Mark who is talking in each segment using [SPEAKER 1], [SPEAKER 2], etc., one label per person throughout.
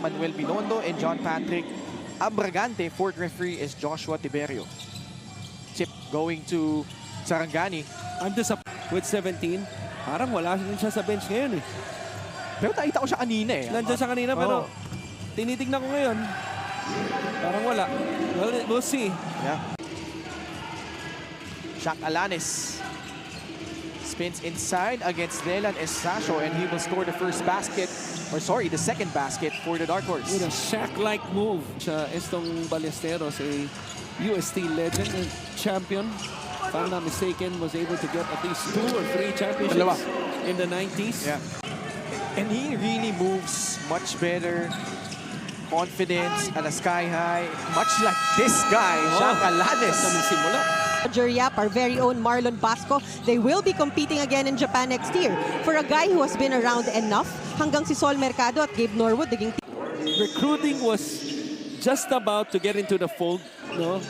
[SPEAKER 1] Manuel Binondo and John Patrick Abragante. Fourth referee is Joshua Tiberio. Chip going to Sarangani.
[SPEAKER 2] I'm disappointed with 17. Parang wala rin siya sa bench ngayon eh.
[SPEAKER 1] Pero nakita ko siya kanina eh.
[SPEAKER 2] Nandiyan siya kanina pero tinitignan ko ngayon. Parang wala. Well, we'll see.
[SPEAKER 1] Yeah. Shaq Alanes spins inside against Leland Estacio and he will score the first basket, or sorry, the second basket for the Dark Horse.
[SPEAKER 2] With a Shaq-like move. Siya, Estong Ballesteros, a UST legend and champion. If I'm not mistaken, was able to get at least 2 or 3 championships in the 90s.
[SPEAKER 1] Yeah. And he really moves much better. Confidence at a sky high. Much like this guy, Shaq Alanes.
[SPEAKER 3] Roger Yap, our very own Marlon Basco, they will be competing again in Japan next year. For a guy who has been around enough, hanggang si Sol Mercado at Gabe Norwood, naging
[SPEAKER 2] recruiting was just about to get into the fold. No?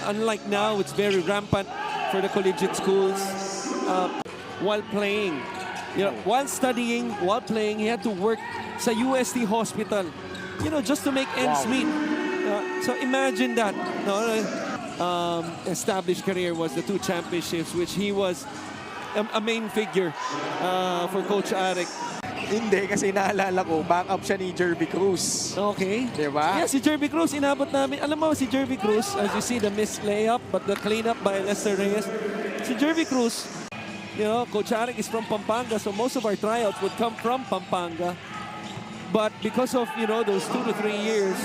[SPEAKER 2] Unlike now, it's very rampant for the collegiate schools. While playing, while studying, while playing, he had to work sa UST hospital, just to make ends meet. So imagine that. No? Established career was the 2 championships, which he was a main figure for Coach Arik.
[SPEAKER 1] Hindi, kasi naalala ko, backup siya ni Jervy Cruz.
[SPEAKER 2] Okay.
[SPEAKER 1] Diba?
[SPEAKER 2] Yeah, si Jervy Cruz, inabot namin. Alam mo, si Jervy Cruz, as you see the missed layup, but the cleanup by Lester Reyes. Si Jervy Cruz, Coach Arik is from Pampanga, so most of our tryouts would come from Pampanga. But because of, those 2 to 3 years,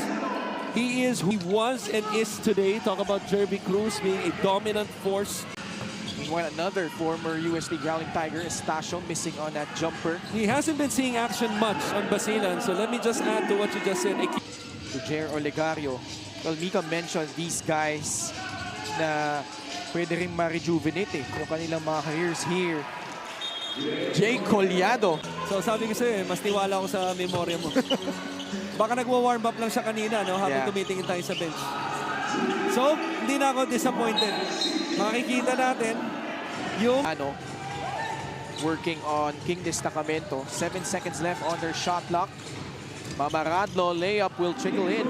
[SPEAKER 2] he is who he was and is today. Talk about Jervy Cruz being a dominant force.
[SPEAKER 1] Meanwhile, another former UST Growling Tiger, Estacio, missing on that jumper.
[SPEAKER 2] He hasn't been seeing action much on Basilan, so let me just add to what you just said.
[SPEAKER 1] To Jer Olegario. Well, Mika mentioned these guys na pwede rin ma-rejuvenate yung kanilang mga careers here. Jay Collado.
[SPEAKER 2] So sabi ko sa'yo, mas tiwala ako sa memorya mo. Baka nagwa-warm up lang siya kanina, habang tumitingin tayo sa bench. So, hindi na ako disappointed. Makikita natin yung
[SPEAKER 1] working on King Destacamento. 7 seconds left on their shot clock. Mamaradlo layup will trickle in.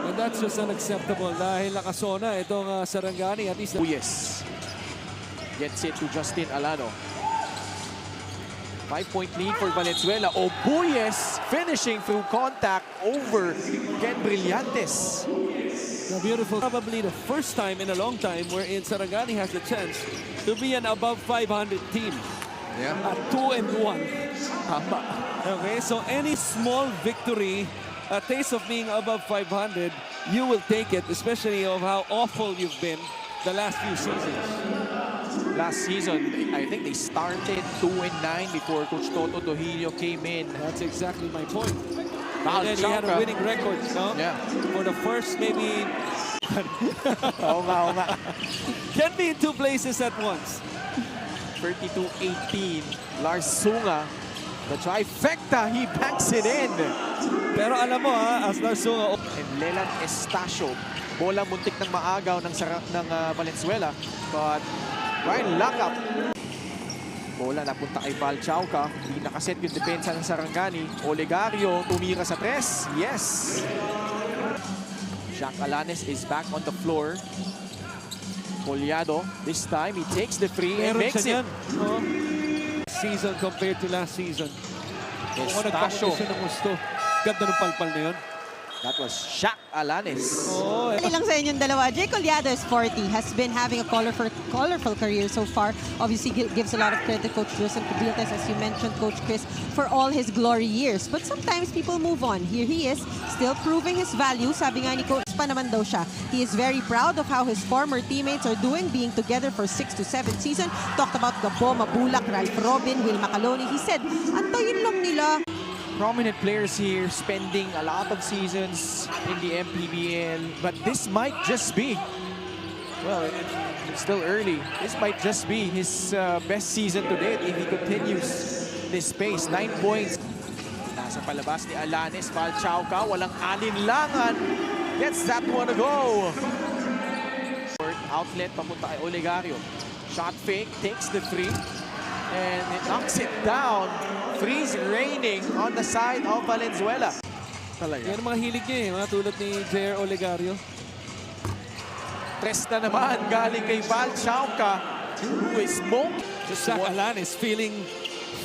[SPEAKER 2] And that's just unacceptable dahil nakasona itong Sarangani. At least
[SPEAKER 1] Buyes gets it to Justin Alano. 5-point lead for Valenzuela. Buyes finishing through contact over Ken Brillantes.
[SPEAKER 2] The beautiful, probably the first time in a long time wherein Sarangani has the chance to be an above 500 team.
[SPEAKER 1] Yeah.
[SPEAKER 2] At 2-1. Okay, so any small victory, a taste of being above 500, you will take it, especially of how awful you've been the last few seasons.
[SPEAKER 1] Last season, I think they started 2-9 before Coach Toto Dohilio came in.
[SPEAKER 2] That's exactly my point. And then he had a winning record, no?
[SPEAKER 1] Yeah.
[SPEAKER 2] For the first, maybe...
[SPEAKER 1] Oo nga.
[SPEAKER 2] Can be in 2 places at once.
[SPEAKER 1] 32-18. Lars Sunga, the trifecta, he backs it in.
[SPEAKER 2] Pero alam mo as Lars Sunga...
[SPEAKER 1] And Leland Estacio, bola muntik ng maagaw ng Valenzuela. But Ryan Lacap. Bola napunta kay Val Chauca. Hindi nakaset yung depensa ng Sarangani. Olegario tumira sa 3. Yes! Shaq Alanes is back on the floor. Collado, this time he takes the free and makes it.
[SPEAKER 2] Season compared to last season.
[SPEAKER 1] Estacio.
[SPEAKER 2] Ganda ng palpal na yun.
[SPEAKER 1] That was Shaq Alanes.
[SPEAKER 3] Ilang sa inyong dalawa. Jay Collado is 40, has been having a colorful career so far. Obviously, gives a lot of credit to Coach Wilson Cubiltes, as you mentioned, Coach Chris, for all his glory years. But sometimes people move on. Here he is, still proving his value. Sabi nga ni Coach pa naman daw siya. He is very proud of how his former teammates are doing, being together for 6 to 7 seasons. Talked about Gabo, Mabulak, Ralph Robin, Will Macaloni. He said, antayin lang nila.
[SPEAKER 1] Prominent players here spending a lot of seasons in the MPBL, but this might just be, well, it's still early. This might just be his best season to date if he continues this pace. 9 points. Nasa palabas ni Alanes, Val Chauca, walang alinlangan. Gets that one to go. Outlet papunta kay Olegario. Shot fake, takes the 3, and it knocks it down. freeze raining on the side of Valenzuela. Talaga.
[SPEAKER 2] Yan ang mga hilig niya eh, mga tulad ni J.R. Olegario.
[SPEAKER 1] Tres na naman galing kay Val Chauca, who is smoked.
[SPEAKER 2] Shaq Alan is feeling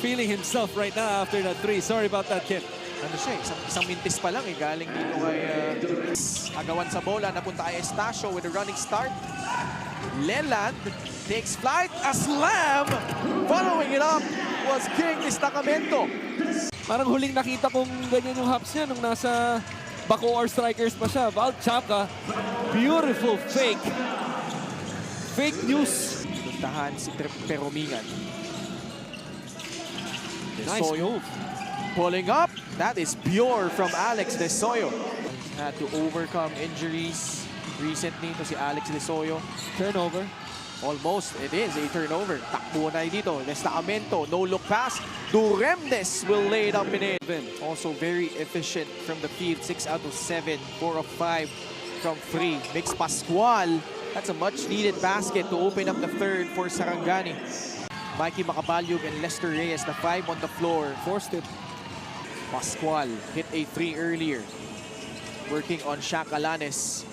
[SPEAKER 2] himself right now after that three. Sorry about that, kid.
[SPEAKER 1] Ano siya, isang mintis pa lang galing dito kay agawan sa bola, napunta kay Estacio with a running start. Leland takes flight, a slam! Following it up was King Destacamento.
[SPEAKER 2] Parang huling nakita kong ganyan yung hops niya nung nasa Bacoor Strikers pa siya. Val Chauca, beautiful fake. Fake news.
[SPEAKER 1] Puntahan si Peromingan.
[SPEAKER 2] Nice
[SPEAKER 1] Desoyo
[SPEAKER 2] move.
[SPEAKER 1] pulling up. That is pure from Alex Desoyo. Had to overcome injuries recently to si Alex Desoyo.
[SPEAKER 2] Turnover.
[SPEAKER 1] Almost, it is a turnover. Takbo na dito. Destacamento, no look pass. Duremdes will lay it up and in. Also very efficient from the field. 6 out of 7, 4 of 5 from 3. Mix Pascual. That's a much needed basket to open up the third for Sarangani. Mikey Macabalyog and Lester Reyes, the 5 on the floor.
[SPEAKER 2] Forced it.
[SPEAKER 1] Pascual hit a 3 earlier. Working on Shaq Alanes.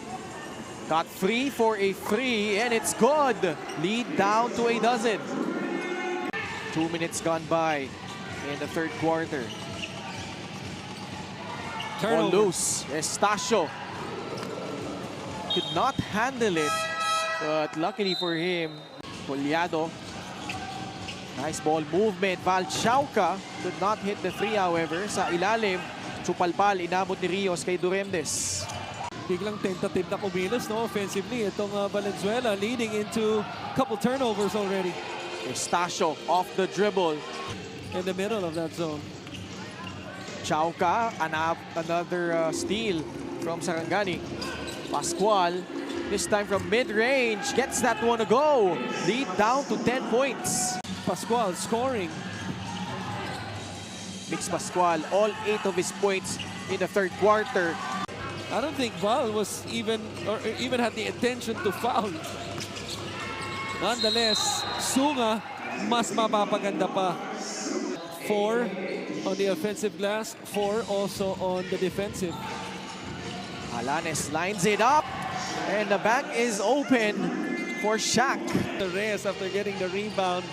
[SPEAKER 1] Got 3 for a 3, and it's good. Lead down to a dozen. 2 minutes gone by in the third quarter. Ball
[SPEAKER 2] Turnover.
[SPEAKER 1] loose. Estacio could not handle it, but luckily for him, Collado. Nice ball movement. Val Chauca could not hit the 3, however. Sa ilalim, Chupalpal, inabot ni Rios kay Duremdes.
[SPEAKER 2] Biglang tentative na kumilos, no, offensively. Itong Valenzuela leading into a couple turnovers already
[SPEAKER 1] Estacio off the dribble.
[SPEAKER 2] in the middle of that zone.
[SPEAKER 1] Chauca, another steal from Sarangani. Pascual, this time from mid-range, gets that one to go. Lead down to 10 points.
[SPEAKER 2] Pascual scoring.
[SPEAKER 1] Mix Pascual, all 8 of his points in the third quarter.
[SPEAKER 2] I don't think Val was even had the intention to foul. Nonetheless, Sunga mas mapapaganda pa. 4 on the offensive glass, 4 also on the defensive.
[SPEAKER 1] Alanes lines it up, and the back is open for Shaq.
[SPEAKER 2] Reyes, after getting the rebound,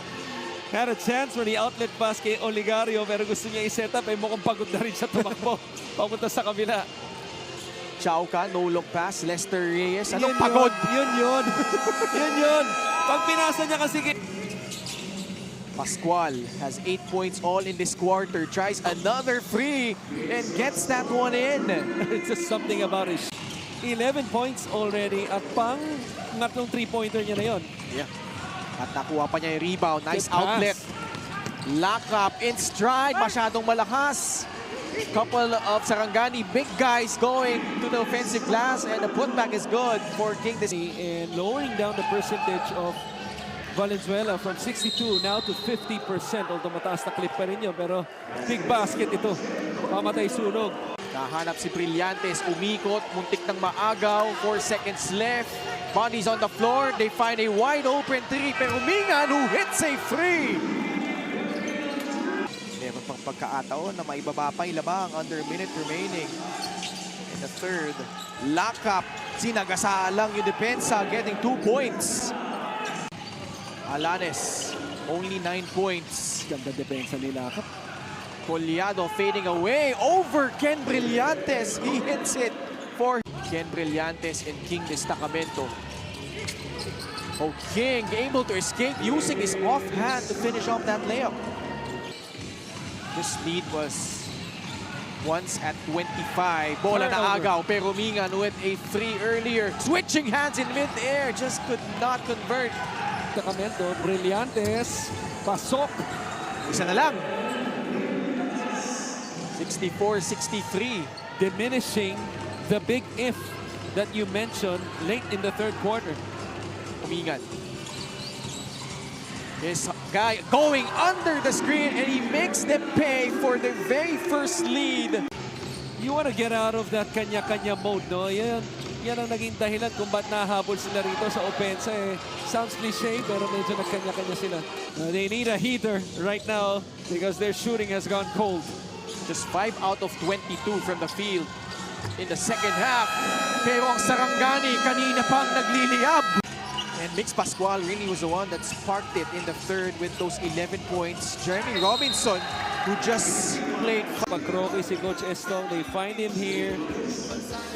[SPEAKER 2] had a chance for the outlet pass kay Olegario, pero gusto niya i-set up, mukhang pagod na rin siya tumakbo papunta sa kabila.
[SPEAKER 1] Chauca, no look pass. Lester Reyes, anong
[SPEAKER 2] Yun
[SPEAKER 1] pagod?
[SPEAKER 2] Yun. Yun. Pag pinasa niya kasi...
[SPEAKER 1] Pascual has 8 points all in this quarter. Tries another free and gets that one in.
[SPEAKER 2] It's just something about it. 11 points already at pang ngatlong 3-pointer niya na yun.
[SPEAKER 1] Yeah. At nakuha pa niya yung rebound. Nice
[SPEAKER 2] Good pass.
[SPEAKER 1] outlet. Lock up in stride. Masyadong malakas. Couple of Sarangani big guys going to the offensive glass, and the putback is good for King.
[SPEAKER 2] And lowering down the percentage of Valenzuela from 62 now to 50%. Although mataas na clip pa rin yun, pero big basket ito. Pamatay sunog.
[SPEAKER 1] Nahanap si Brillantes, umikot, muntik ng maagaw, 4 seconds left. Bodies on the floor, they find a wide open 3, pero Mingan who hits a free. Meron pang pagkakataon na maibaba pa yung labang under a minute remaining. In the third, lock up, sinagasa lang yung depensa, getting 2 points. Alanes, only 9 points.
[SPEAKER 2] Ganda depensa nila.
[SPEAKER 1] Collado fading away over Ken Brillantes. He hits it for Ken Brillantes and King Destacamento. Oh, King able to escape using his offhand to finish off that layup. This lead was once at 25. Bola na agaw, pero Mingan with a 3 earlier. Switching hands in mid-air, just could not convert.
[SPEAKER 2] Destacamento, Brillantes, pasok.
[SPEAKER 1] Isa na lang. 64-63.
[SPEAKER 2] Diminishing the big if that you mentioned late in the third quarter.
[SPEAKER 1] Mingan. This guy going under the screen, and he makes them pay for their very first lead.
[SPEAKER 2] You want to get out of that kanya-kanya mode, no? yan ang naging dahilan kung ba't nahabol sila rito sa opensa. Sounds cliche, pero medyo nagkanya-kanya sila. They need a heater right now because their shooting has gone cold.
[SPEAKER 1] Just 5 out of 22 from the field in the second half. Pero ang Sarangani kanina pang nagliliyab. And Mix Pascual really was the one that sparked it in the third with those 11 points. Jeremy Robinson, who just played.
[SPEAKER 2] Pag-croquet si Coach Estong, they find him here.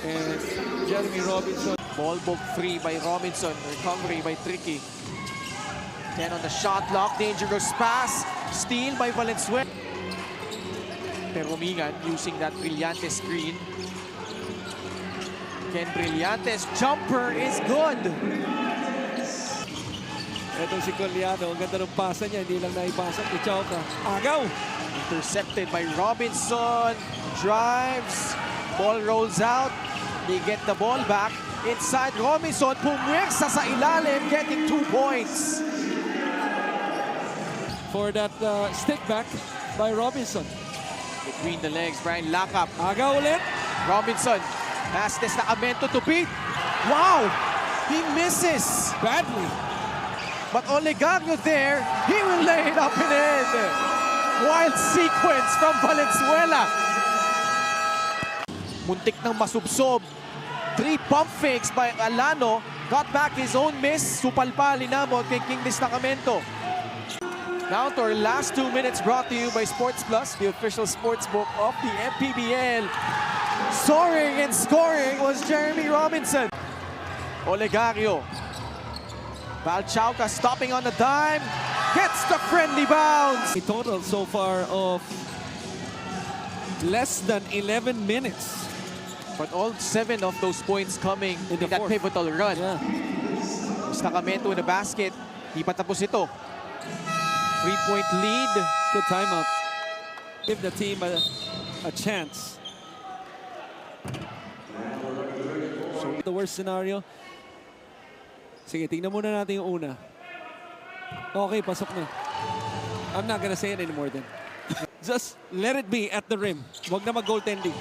[SPEAKER 2] And Jeremy Robinson.
[SPEAKER 1] Ball book free by Robinson. Recovery by Tricky. 10 on the shot clock. Dangerous pass. Steal by Valenzuela. Peromingan using that Brillantes screen. Ken Brillantes jumper is good.
[SPEAKER 2] Itong si Collado, ang ganda ng pasa niya, hindi lang naipasa ni Chauca. Agaw!
[SPEAKER 1] Intercepted by Robinson. Drives. Ball rolls out. They get the ball back. Inside Robinson. Pumwersa sa ilalim. Getting 2 points.
[SPEAKER 2] For that stick back by Robinson.
[SPEAKER 1] Between the legs, Brian Lakap.
[SPEAKER 2] Agaw ulit.
[SPEAKER 1] Robinson has destacamento to beat. Wow! He misses.
[SPEAKER 2] Badly.
[SPEAKER 1] But Olegario there, he will lay it up and in. Wild sequence from Valenzuela. Muntik nang masubsob. 3 pump fakes by Alano. Got back his own miss. Supalpa, linamot kay King Destacamento. Now to our last 2 minutes brought to you by Sports Plus, the official sports book of the MPBL. Soaring and scoring was Jeremy Robinson. Olegario. Valchauca stopping on the dime. Gets the friendly bounce.
[SPEAKER 2] A total so far of less than 11 minutes.
[SPEAKER 1] But all 7 of those points coming
[SPEAKER 2] In
[SPEAKER 1] in
[SPEAKER 2] the
[SPEAKER 1] that
[SPEAKER 2] fourth.
[SPEAKER 1] pivotal run.
[SPEAKER 2] Yeah.
[SPEAKER 1] Destacamento in the basket. Di pa tapos ito. 3-point lead.
[SPEAKER 2] Good timeout. Give the team a chance. So the worst scenario. Sige, tingnan muna natin yung una. Okay, pasok na. I'm not gonna say it anymore then. Just let it be at the rim. Huwag na mag-goaltending.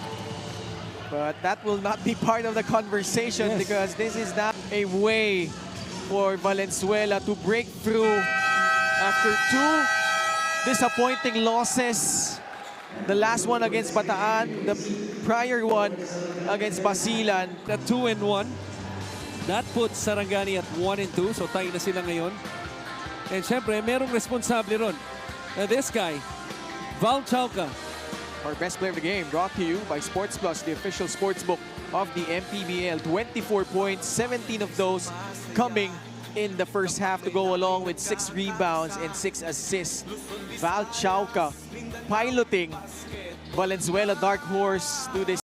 [SPEAKER 1] But that will not be part of the conversation
[SPEAKER 2] Yes.
[SPEAKER 1] because this is not a way for Valenzuela to break through after 2 disappointing losses. The last one against Bataan, the prior one against Basilan.
[SPEAKER 2] At 2-1. That puts Sarangani at 1-2. So tayo na sila ngayon. And syempre, merong responsable ron. This guy, Valchauca.
[SPEAKER 1] Our best player of the game brought to you by Sports Plus, the official sports book of the MPBL. 24 points, 17 of those coming in the first half to go along with 6 rebounds and 6 assists. Valchauca piloting Valenzuela Dark Horse to this